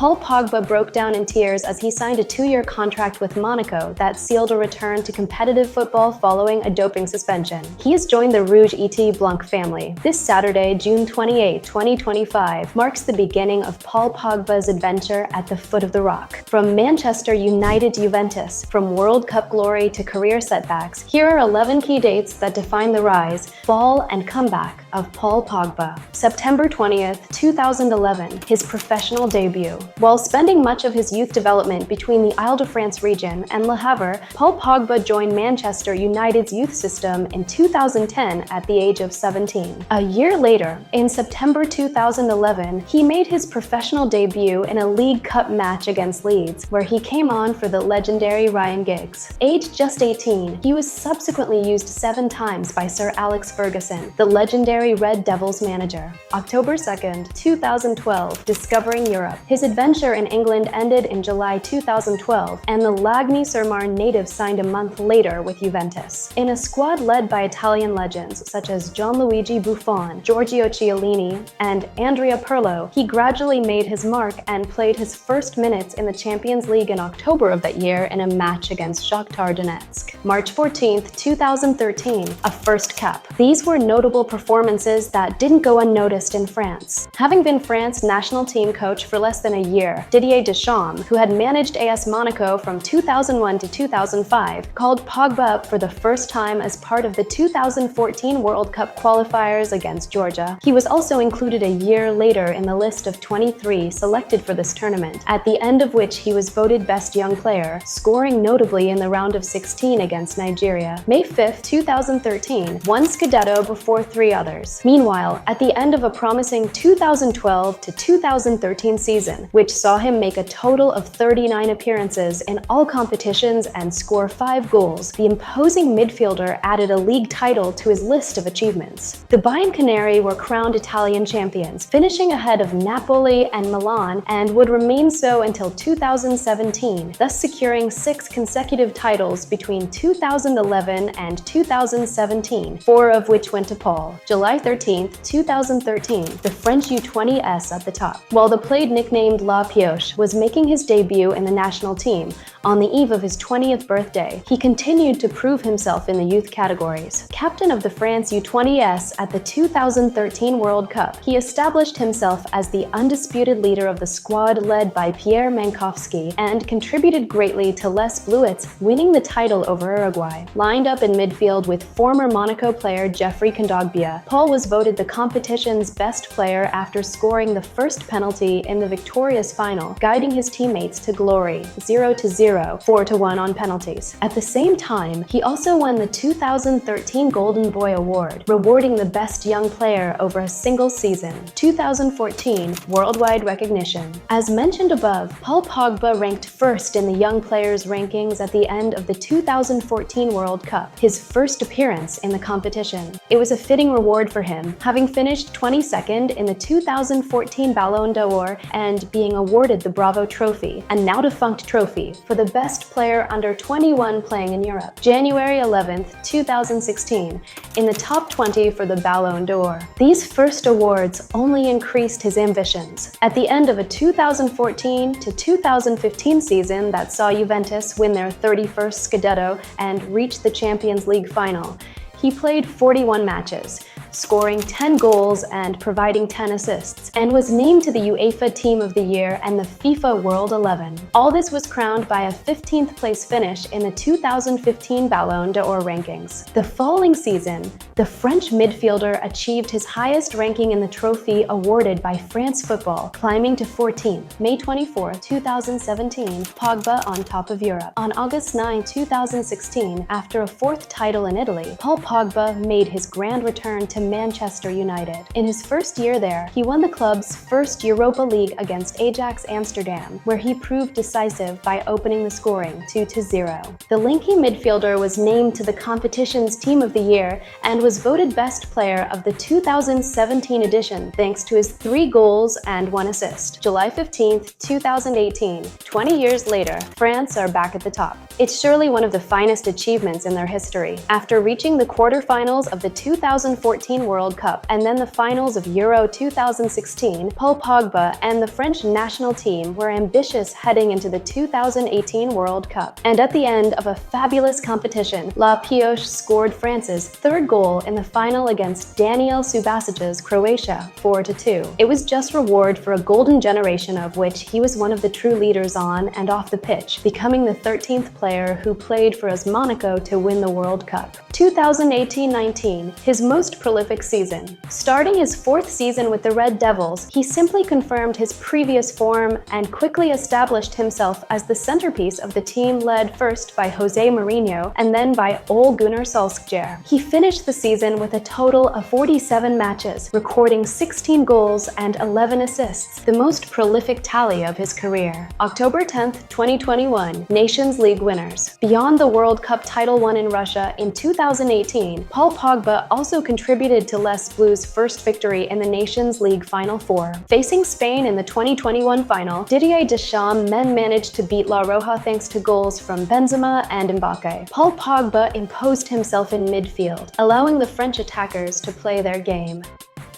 Paul Pogba broke down in tears as he signed a 2-year contract with Monaco that sealed a return to competitive football following a doping suspension. He has joined the Rouge Blanc family. This Saturday, June 28, 2025, marks the beginning of Paul Pogba's adventure at the foot of the rock. From Manchester United to Juventus, from World Cup glory to career setbacks, here are 11 key dates that define the rise, fall, and comeback of Paul Pogba. September 20th, 2011, his professional debut. While spending much of his youth development between the Île-de-France region and Le Havre, Paul Pogba joined Manchester United's youth system in 2010 at the age of 17. A year later, in September 2011, he made his professional debut in a League Cup match against Leeds, where he came on for the legendary Ryan Giggs. Aged just 18, he was subsequently used 7 times by Sir Alex Ferguson, the legendary Red Devils manager. October 2nd, 2012, discovering Europe. His adventure in England ended in July 2012, and the Lagny-sur-Marne native signed a month later with Juventus. In a squad led by Italian legends such as Gianluigi Buffon, Giorgio Chiellini, and Andrea Pirlo, he gradually made his mark and played his first minutes in the Champions League in October of that year in a match against Shakhtar Donetsk. March 14th, 2013, a first cap. These were notable performances that didn't go unnoticed in France. Having been France's national team coach for less than a year, Didier Deschamps, who had managed AS Monaco from 2001 to 2005, called Pogba up for the first time as part of the 2014 World Cup qualifiers against Georgia. He was also included a year later in the list of 23 selected for this tournament, at the end of which he was voted Best Young Player, scoring notably in the round of 16 against Nigeria. May 5th, 2013, one Scudetto before 3 others. Meanwhile, at the end of a promising 2012 to 2013 season, which saw him make a total of 39 appearances in all competitions and score 5 goals, the imposing midfielder added a league title to his list of achievements. The Bianconeri were crowned Italian champions, finishing ahead of Napoli and Milan, and would remain so until 2017, thus securing 6 consecutive titles between 2011 and 2017, 4 of which went to Paul. July 13th, 2013, the French U20s at the top. While the played nicknamed La Pioche was making his debut in the national team, on the eve of his 20th birthday, he continued to prove himself in the youth categories. Captain of the France U20s at the 2013 World Cup, he established himself as the undisputed leader of the squad led by Pierre Mankowski and contributed greatly to Les Bleuets winning the title over Uruguay. Lined up in midfield with former Monaco player Geoffrey Kondogbia, Paul was voted the competition's best player after scoring the first penalty in the victorious final, guiding his teammates to glory, 0-0, 4-1 on penalties. At the same time, he also won the 2013 Golden Boy Award, rewarding the best young player over a single season. 2014 worldwide recognition. As mentioned above, Paul Pogba ranked first in the young players rankings at the end of the 2014 World Cup, his first appearance in the competition. It was a fitting reward for him, having finished 22nd in the 2014 Ballon d'Or and being awarded the Bravo Trophy, a now defunct trophy, for the best player under 21 playing in Europe. January 11th, 2016, in the top 20 for the Ballon d'Or. These first awards only increased his ambitions. At the end of a 2014 to 2015 season that saw Juventus win their 31st Scudetto and reach the Champions League final, he played 41 matches, scoring 10 goals and providing 10 assists, and was named to the UEFA Team of the Year and the FIFA World 11. All this was crowned by a 15th place finish in the 2015 Ballon d'Or rankings. The following season, the French midfielder achieved his highest ranking in the trophy awarded by France Football, climbing to 14th. May 24, 2017, Pogba on top of Europe. On August 9, 2016, after a 4th title in Italy, Paul Pogba made his grand return to Manchester United. In his first year there, he won the club's first Europa League against Ajax Amsterdam, where he proved decisive by opening the scoring 2-0. The lanky midfielder was named to the competition's Team of the Year and was voted best player of the 2017 edition thanks to his 3 goals and 1 assist. July 15th, 2018, 20 years later, France are back at the top. It's surely one of the finest achievements in their history. After reaching the quarterfinals of the 2014 2014 World Cup, and then the finals of Euro 2016, Paul Pogba and the French national team were ambitious heading into the 2018 World Cup. And at the end of a fabulous competition, La Pioche scored France's third goal in the final against Daniel Subasic's Croatia, 4-2. It was just reward for a golden generation of which he was one of the true leaders on and off the pitch, becoming the 13th player who played for his Monaco to win the World Cup. 2018-19, his most prolific season. Starting his fourth season with the Red Devils, he simply confirmed his previous form and quickly established himself as the centerpiece of the team led first by Jose Mourinho and then by Ole Gunnar Solskjaer. He finished the season with a total of 47 matches, recording 16 goals and 11 assists, the most prolific tally of his career. October 10, 2021, Nations League winners. Beyond the World Cup title won in Russia in 2018, Paul Pogba also contributed to Les Blues' first victory in the Nations League Final Four. Facing Spain in the 2021 final, Didier Deschamps' men managed to beat La Roja thanks to goals from Benzema and Mbappe. Paul Pogba imposed himself in midfield, allowing the French attackers to play their game.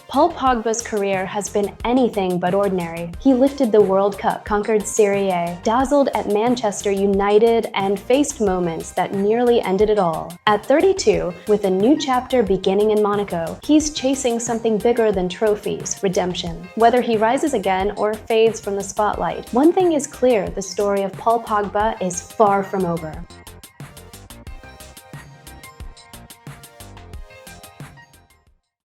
Paul Pogba's career has been anything but ordinary. He lifted the World Cup, conquered Serie A, dazzled at Manchester United, and faced moments that nearly ended it all. At 32, with a new chapter beginning in Monaco, he's chasing something bigger than trophies, redemption. Whether he rises again or fades from the spotlight, one thing is clear: the story of Paul Pogba is far from over.